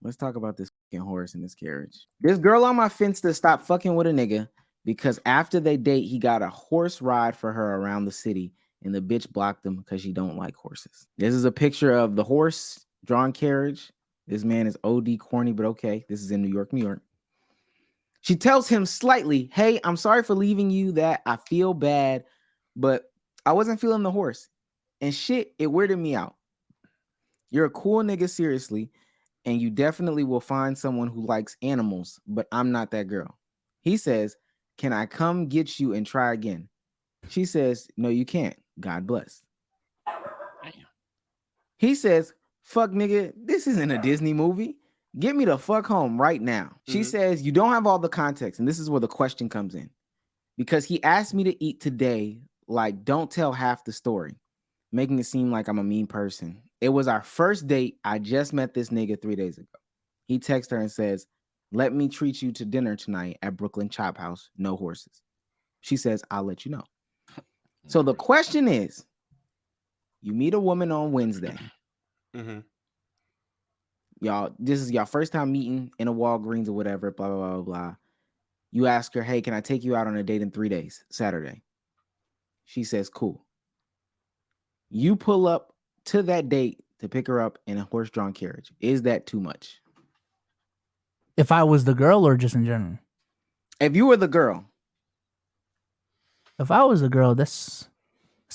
Let's talk about this fucking horse and this carriage. This girl on my fence to stop fucking with a nigga because after they date, he got a horse ride for her around the city, and the bitch blocked him because she don't like horses. This is a picture of the horse drawn carriage. This man is OD corny, but okay. This is in New York, New York. She tells him slightly, "Hey, I'm sorry for leaving you. That I feel bad, but I wasn't feeling the horse. And shit, it weirded me out. You're a cool nigga, seriously, and you definitely will find someone who likes animals, but I'm not that girl." He says, "Can I come get you and try again?" She says, "No, you can't. God bless." Damn. He says, "Fuck nigga, this isn't a Disney movie. Get me the fuck home right now." She says, "You don't have all the context," and this is where the question comes in. "Because he asked me to eat today, like, don't tell half the story, making it seem like I'm a mean person. It was our first date. I just met this nigga 3 days ago." He texts her and says, "Let me treat you to dinner tonight at Brooklyn Chop House. No horses." She says, "I'll let you know." So the question is, you meet a woman on Wednesday. Y'all, this is your first time meeting in a Walgreens or whatever, blah, blah, blah, blah. You ask her, "Hey, can I take you out on a date in 3 days, Saturday?" She says, "Cool." You pull up to that date to pick her up in a horse-drawn carriage. Is that too much? If I was the girl or just in general? If you were the girl. If I was the girl, that's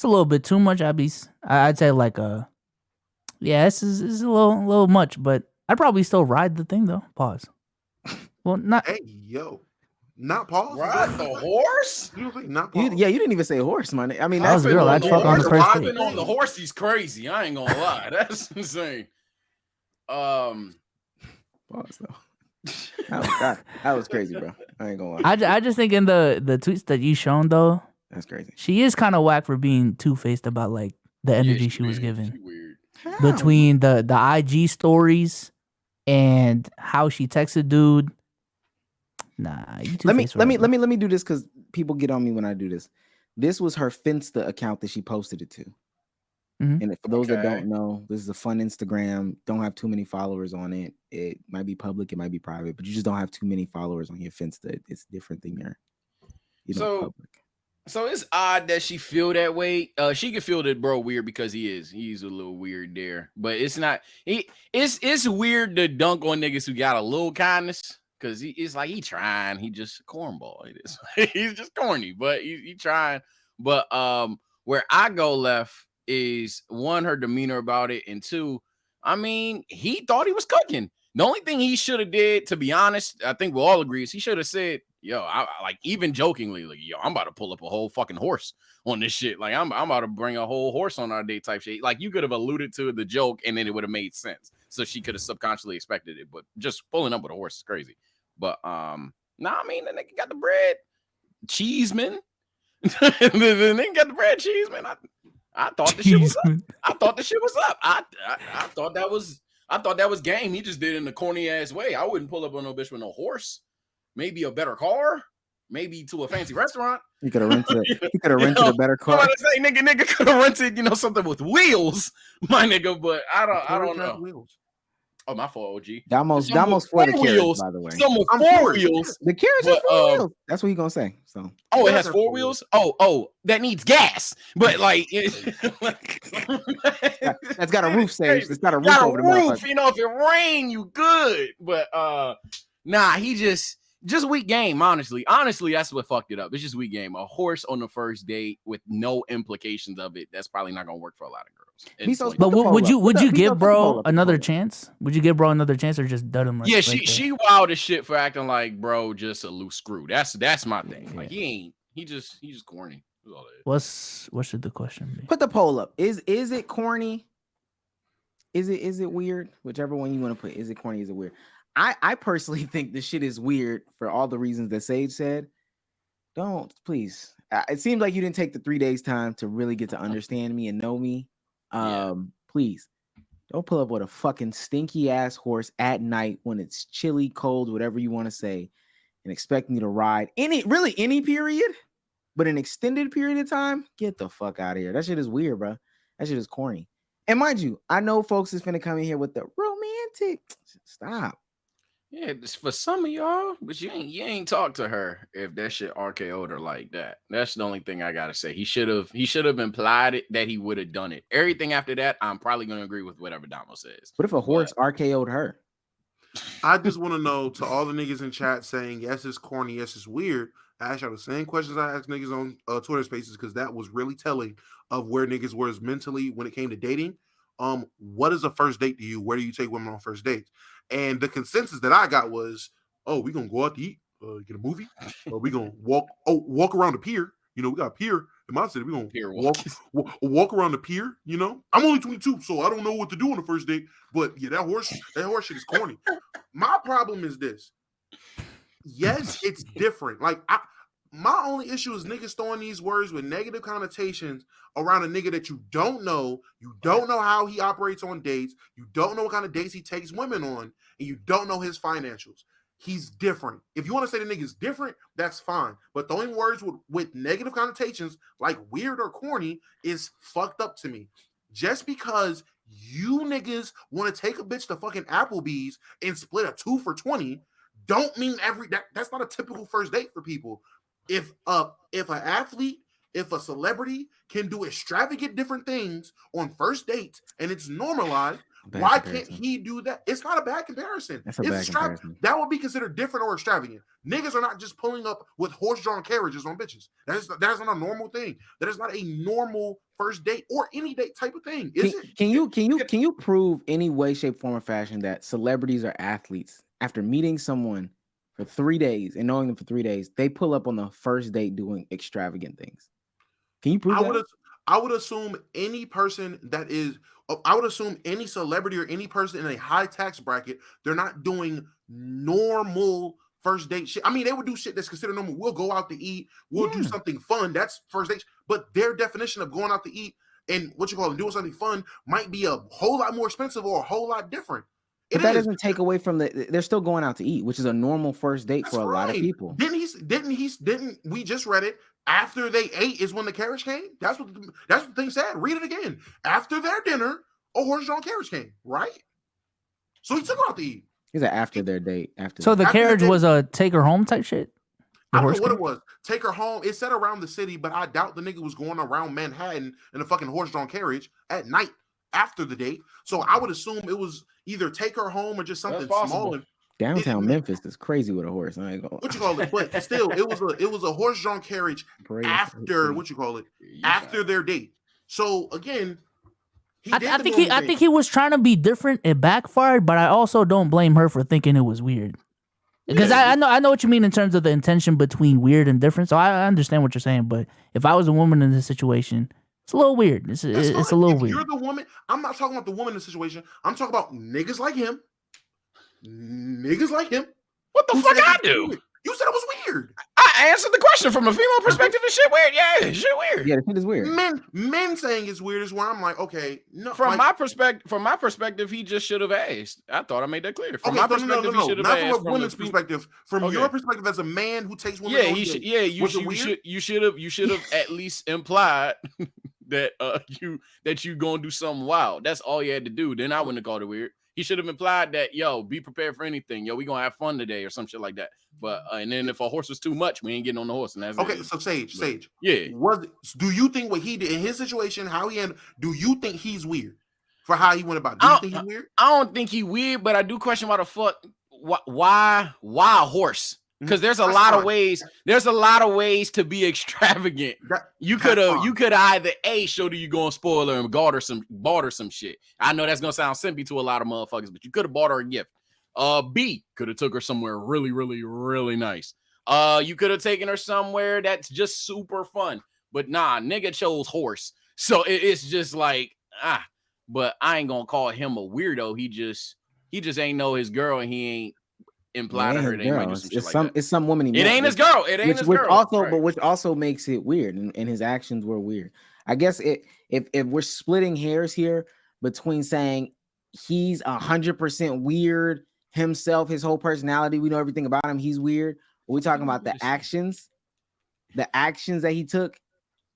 a little bit too much. I'd say like yeah, this is a little much, but I'd probably still ride the thing though. Pause. Well, not. Hey, yo. Not pause. Ride the horse? Not pause. You didn't even say horse, man. I mean, I was a girl. I'd fuck on the first date. Hopping on the horse, he's crazy. I ain't gonna lie. That's insane. Pause though. That was crazy, bro. I ain't gonna lie. I just think in the tweets that you shown though, that's crazy. She is kind of whack for being two-faced about like the energy she was given. She weird. Between the IG stories and how she texted dude. Nah, you let me do this because people get on me when I do this. This was her Finsta account that she posted it to. Mm-hmm. And for those that don't know, this is a fun Instagram. Don't have too many followers on it. It might be public, it might be private, but you just don't have too many followers on your Finsta. It's different than your, public. So it's odd that she feel that way. She can feel that bro weird because he's a little weird there, but it's not. It's weird to dunk on niggas who got a little kindness because it's like he trying. He just cornball. It is. He's just corny, but he trying. But where I go left is one, her demeanor about it, and two, I mean, he thought he was cooking. The only thing he should have did, to be honest, I think we'll all agree, is he should have said, "Yo, I like even jokingly, like, yo, I'm about to pull up a whole fucking horse on this shit. Like, I'm about to bring a whole horse on our date type shit." Like, you could have alluded to the joke and then it would have made sense. So she could have subconsciously expected it. But just pulling up with a horse is crazy. But I mean, the nigga got the bread, Cheeseman. the nigga got the bread, Cheeseman. I thought the shit was up. I thought the shit was up. I thought that was. I thought that was game. He just did it in a corny ass way. I wouldn't pull up on no bitch with no horse. Maybe a better car. Maybe to a fancy restaurant. You could have rented. You could have rented a better car. I say, nigga could have rented, something with wheels, my nigga. But I don't know. Wheels. Oh, my fault, OG. Almost for the carriage, by the way. Some with four wheels. The carriage has 4 wheels. That's what you're gonna say. So. Oh, it has 4 wheels. Oh, that needs gas. But like, that's got a roof, Sage. It's got a roof over the roof. If it rain, you good. But nah, he just weak game. Honestly, that's what fucked it up. It's just weak game. A horse on the first date with no implications of it. That's probably not gonna work for a lot of girls. But would you give bro another chance? Would you give bro another chance or just dud him? Yeah, she wild as shit for acting like bro just a loose screw. That's my thing. Like he just corny. That's all it is. What should the question be? Put the poll up. Is it corny? Is it weird? Whichever one you want to put. Is it corny? Is it weird? I personally think this shit is weird for all the reasons that Sage said. Don't, please. It seems like you didn't take the 3 days time to really get to understand me and know me. Please don't pull up with a fucking stinky ass horse at night when it's chilly, cold, whatever you want to say, and expect me to ride any period, but an extended period of time. Get the fuck out of here. That shit is weird, bro. That shit is corny. And mind you, I know folks is finna come in here with the romantic. Stop. Yeah, it's for some of y'all, but you ain't talk to her if that shit RKO'd her like that. That's the only thing I gotta say. He should have implied it that he would have done it. Everything after that, I'm probably gonna agree with whatever Damo says. What if a horse RKO'd her? I just want to know, to all the niggas in chat saying yes, it's corny, yes, it's weird. I asked y'all the same questions I asked niggas on Twitter Spaces because that was really telling of where niggas was mentally when it came to dating. What is a first date to you? Where do you take women on first dates? And the consensus that I got was, oh, we gonna go out to eat, get a movie, or we gonna walk around the pier. You know, we got a pier in my city. We gonna Pier walk around the pier. You know, I'm only 22, so I don't know what to do on the first date. But yeah, that horse shit is corny. My problem is this. Yes, it's different. Like my only issue is niggas throwing these words with negative connotations around a nigga that you don't know. You don't know how he operates on dates. You don't know what kind of dates he takes women on, and you don't know his financials. He's different. If you want to say the nigga's different, that's fine. But throwing words with negative connotations like weird or corny is fucked up to me. Just because you niggas want to take a bitch to fucking Applebee's and split a 2 for $20 don't mean that's not a typical first date for people. If an athlete, if a celebrity can do extravagant different things on first dates and it's normalized, why can't he do that? It's not a bad comparison. That's a bad comparison. That would be considered different or extravagant. Niggas are not just pulling up with horse-drawn carriages on bitches. That is not a normal thing. That is not a normal first date or any date type of thing. Can you prove any way, shape, form, or fashion that celebrities or athletes, after meeting someone for 3 days and knowing them for 3 days, they pull up on the first date doing extravagant things? Can you prove that? I would assume any person that is, I would assume any celebrity or any person in a high tax bracket, they're not doing normal first date shit. I mean, they would do shit that's considered normal. We'll go out to eat. We'll do something fun. That's first date. But their definition of going out to eat and doing something fun might be a whole lot more expensive or a whole lot different. But that doesn't take away from they're still going out to eat, which is a normal first date for a lot of people. Didn't we just read it? After they ate is when the carriage came. That's what the thing said. Read it again. After their dinner, a horse-drawn carriage came, right? So he took her out to eat. He's after their date. So the carriage was a take her home type shit? I don't know what it was. Take her home. It said around the city, but I doubt the nigga was going around Manhattan in a fucking horse-drawn carriage at night after the date. So I would assume it was either take her home or just something small. Downtown Memphis is crazy with a horse. I ain't gonna. What you call it? But still, it was a horse-drawn carriage after after their date. So again, I think he was trying to be different. It backfired, but I also don't blame her for thinking it was weird. Because I know what you mean in terms of the intention between weird and different. So I understand what you're saying. But if I was a woman in this situation, it's a little weird. It's a little weird. You're the woman. I'm not talking about the woman in the situation. I'm talking about niggas like him. What the fuck I do? You said it was weird. I answered the question from a female perspective. It's shit weird. Yeah, shit weird. Yeah, the shit is weird. Men saying it's weird is where I'm like, okay, no. From my perspective, he just should have asked. I thought I made that clear. From my perspective, he should have asked. Not from a woman's perspective. From your perspective as a man who takes women. Yeah, you should have at least implied that you gonna do something wild. That's all you had to do. Then I wouldn't have called it weird. He should have implied that, yo, be prepared for anything. Yo, we gonna have fun today or some shit like that. But and then if a horse was too much, we ain't getting on the horse. And that's okay. It. So Sage, yeah. Do you think what he did in his situation, how he ended? Do you think he's weird for how he went about it? Do you think he's weird? I don't think he weird, but I do question why the fuck why a horse? Because there's a lot of ways. There's a lot of ways to be extravagant. You could either A, show that you going spoiler and bought her some shit. I know that's gonna sound simpy to a lot of motherfuckers, but you could have bought her a gift. B, could have took her somewhere really, really, really nice. You could have taken her somewhere that's just super fun. But nah, nigga chose horse. So it's just like, but I ain't gonna call him a weirdo. He just ain't know his girl and he ain't implied to her. It's some woman. It ain't his girl. It ain't his girl. But which also makes it weird, and his actions were weird. I guess if we're splitting hairs here between saying he's 100% weird himself, his whole personality, we know everything about him, he's weird. We're talking about the actions that he took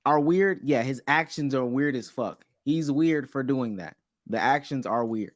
are weird. Yeah, his actions are weird as fuck. He's weird for doing that. The actions are weird.